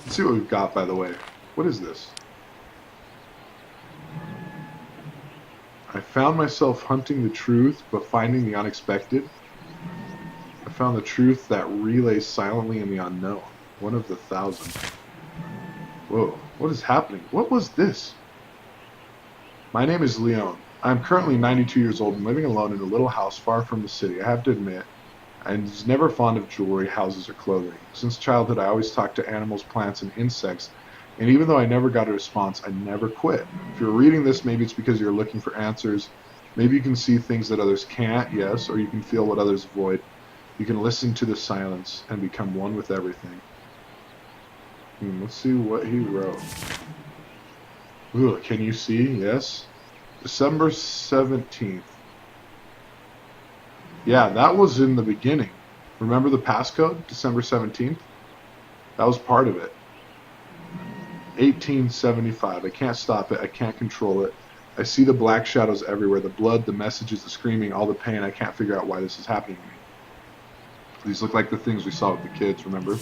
Let's see what we've got, by the way. What is this? I found myself hunting the truth, but finding the unexpected. I found the truth that relays silently in the unknown. One of the thousand. Whoa, what is happening? What was this? My name is Leon. I am currently 92 years old and living alone in a little house far from the city. I have to admit, I was never fond of jewelry, houses, or clothing. Since childhood, I always talked to animals, plants, and insects, and even though I never got a response, I never quit. If you're reading this, maybe it's because you're looking for answers. Maybe you can see things that others can't, yes, or you can feel what others avoid. You can listen to the silence and become one with everything. Let's see what he wrote. Ooh, can you see? Yes. December 17th. Yeah, that was in the beginning. Remember the passcode? December 17th? That was part of it. 1875. I can't stop it. I can't control it. I see the black shadows everywhere. The blood, the messages, the screaming, all the pain. I can't figure out why this is happening to me. These look like the things we saw with the kids, remember?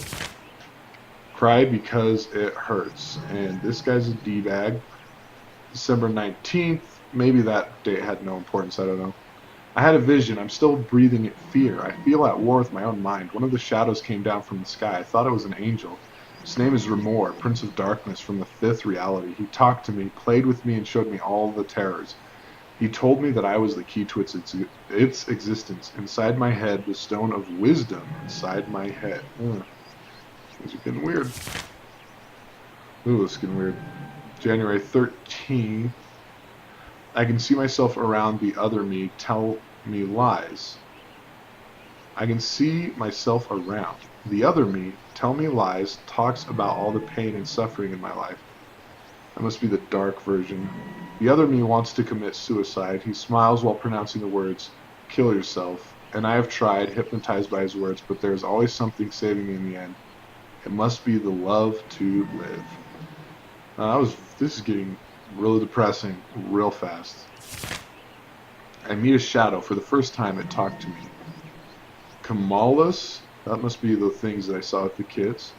Cry because it hurts. And this guy's a D-bag. December 19th. Maybe that date had no importance. I don't know. I had a vision. I'm still breathing in fear. I feel at war with my own mind. One of the shadows came down from the sky. I thought it was an angel. His name is Remor, Prince of Darkness from the fifth reality. He talked to me, played with me, and showed me all the terrors. He told me that I was the key to its existence. Inside my head, the stone of wisdom inside my head. Things are getting weird. Ooh, it's getting weird. January 13th. I can see myself around the other me tell me lies. I can see myself around. The other me tell me lies, talks about all the pain and suffering in my life. That must be the dark version. The other me wants to commit suicide. He smiles while pronouncing the words, kill yourself. And I have tried, hypnotized by his words, but there is always something saving me in the end. It must be the love to live. This is getting really depressing real fast. I meet a shadow. For the first time, it talked to me. Kamalas? That must be the things that I saw with the kids.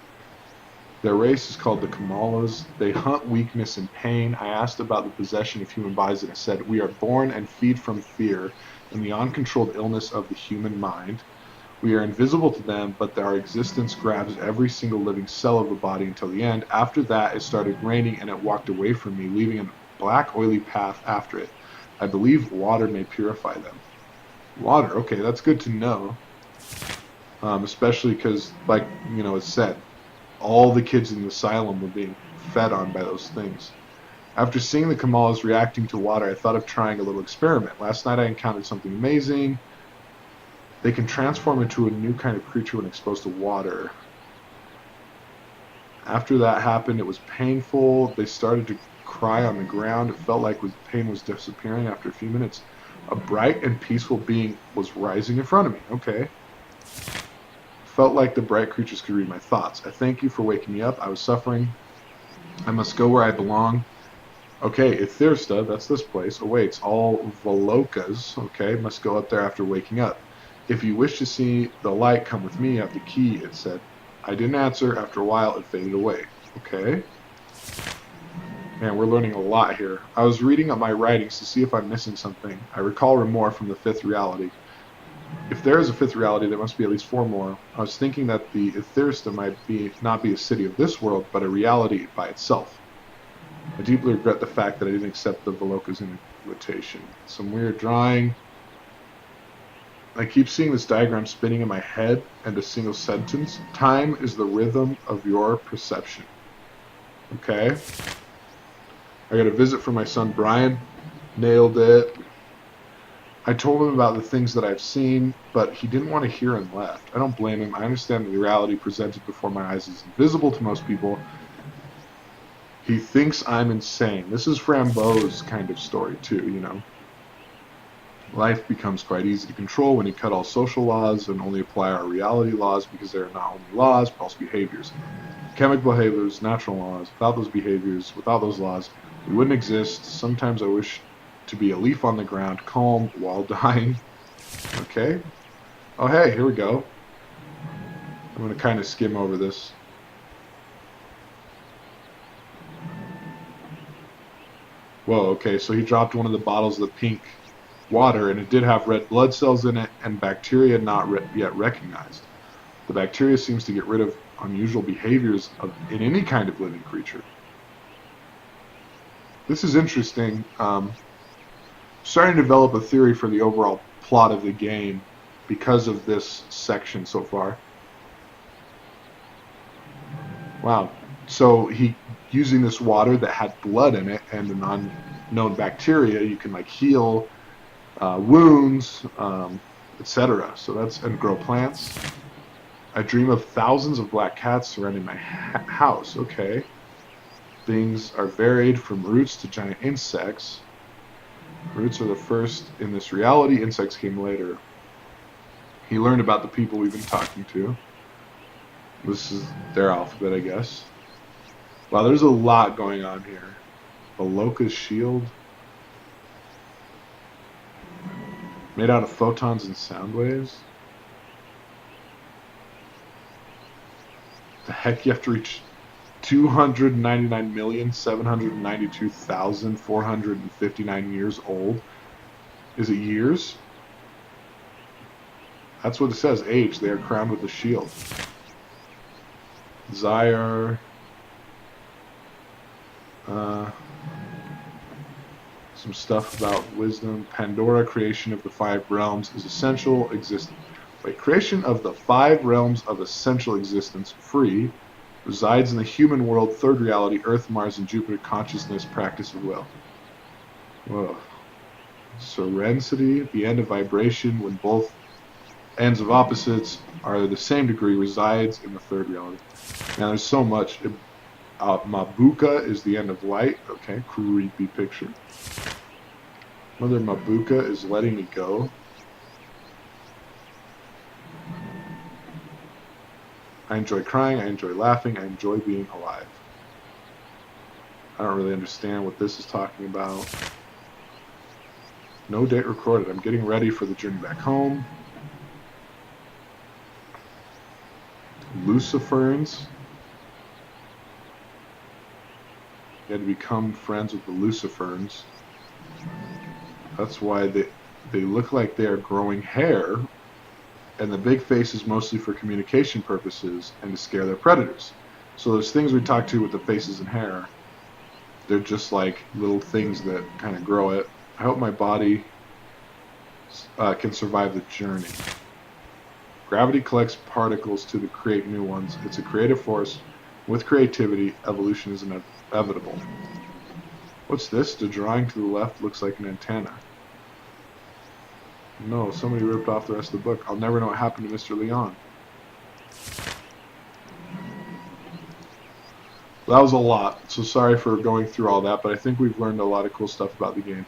Their race is called the Kamalas. They hunt weakness and pain. I asked about the possession of human bodies and it said, we are born and feed from fear and the uncontrolled illness of the human mind. We are invisible to them, but our existence grabs every single living cell of the body until the end. After that, it started raining and it walked away from me, leaving a black, oily path after it. I believe water may purify them. Water, okay, that's good to know. Especially because, like, it said, all the kids in the asylum were being fed on by those things. After seeing the Kamalas reacting to water, I thought of trying a little experiment. Last night I encountered something amazing. They can transform into a new kind of creature when exposed to water. After that happened, it was painful. They started to cry on the ground. It felt like the pain was disappearing after a few minutes. A bright and peaceful being was rising in front of me. Okay. Felt like the bright creatures could read my thoughts. I thank you for waking me up. I was suffering. I must go where I belong. Okay, Ithirsta, that's this place, awaits all Volokas. Okay, must go up there after waking up. If you wish to see the light, come with me. I have the key, it said. I didn't answer. After a while, it faded away. Okay. Man, we're learning a lot here. I was reading up my writings to see if I'm missing something. I recall Remor from the fifth reality. If there is a fifth reality, there must be at least four more. I was thinking that the Ithirsta might not be a city of this world, but a reality by itself. I deeply regret the fact that I didn't accept the Veloka's invitation. Some weird drawing. I keep seeing this diagram spinning in my head and a single sentence. Time is the rhythm of your perception. Okay. I got a visit from my son Brian. Nailed it. I told him about the things that I've seen, but he didn't want to hear and left. I don't blame him. I understand that the reality presented before my eyes is invisible to most people. He thinks I'm insane. This is Frambeau's kind of story too, Life becomes quite easy to control when you cut all social laws and only apply our reality laws because they are not only laws, but also behaviors. Chemical behaviors, natural laws. Without those behaviors, without those laws, we wouldn't exist. Sometimes I wish to be a leaf on the ground, calm while dying. Okay. Oh, hey, here we go. I'm going to kind of skim over this. Whoa, okay, so he dropped one of the bottles of the pink water, and it did have red blood cells in it and bacteria not yet recognized. The bacteria seems to get rid of unusual behaviors in any kind of living creature. This is interesting. Starting to develop a theory for the overall plot of the game because of this section so far. Wow. So he using this water that had blood in it and an unknown bacteria, you can like heal wounds, etc. So that's and grow plants. I dream of thousands of black cats surrounding my house. Okay. Things are varied from roots to giant insects. Roots are the first in this reality. Insects came later. He learned about the people we've been talking to. This is their alphabet, I guess. Wow, there's a lot going on here. A locust shield. Made out of photons and sound waves. The heck, you have to reach 299,792,459 years old. Is it years? That's what it says, age. They are crowned with a shield. Zyre. Some stuff about wisdom. Pandora, creation of the 5 realms is essential existence. Wait, creation of the 5 realms of essential existence, free, resides in the human world, 3rd reality, Earth, Mars, and Jupiter, consciousness, practice of will. Whoa. Serenity, the end of vibration, when both ends of opposites are the same degree, resides in the 3rd reality. Now there's so much. Mabuka is the end of light. Okay, creepy picture. Mother Mabuka is letting me go. I enjoy crying, I enjoy laughing, I enjoy being alive. I don't really understand what this is talking about. No date recorded. I'm getting ready for the journey back home. Luciferns. You had to become friends with the Luciferns. That's why they look like they are growing hair, and the big face is mostly for communication purposes and to scare their predators. So those things we talk to with the faces and hair, they're just like little things that kind of grow it. I hope my body can survive the journey. Gravity collects particles to create new ones. It's a creative force. With creativity, evolution is inevitable. What's this? The drawing to the left looks like an antenna. No, somebody ripped off the rest of the book. I'll never know what happened to Mr. Leon. That was a lot, so sorry for going through all that, but I think we've learned a lot of cool stuff about the game.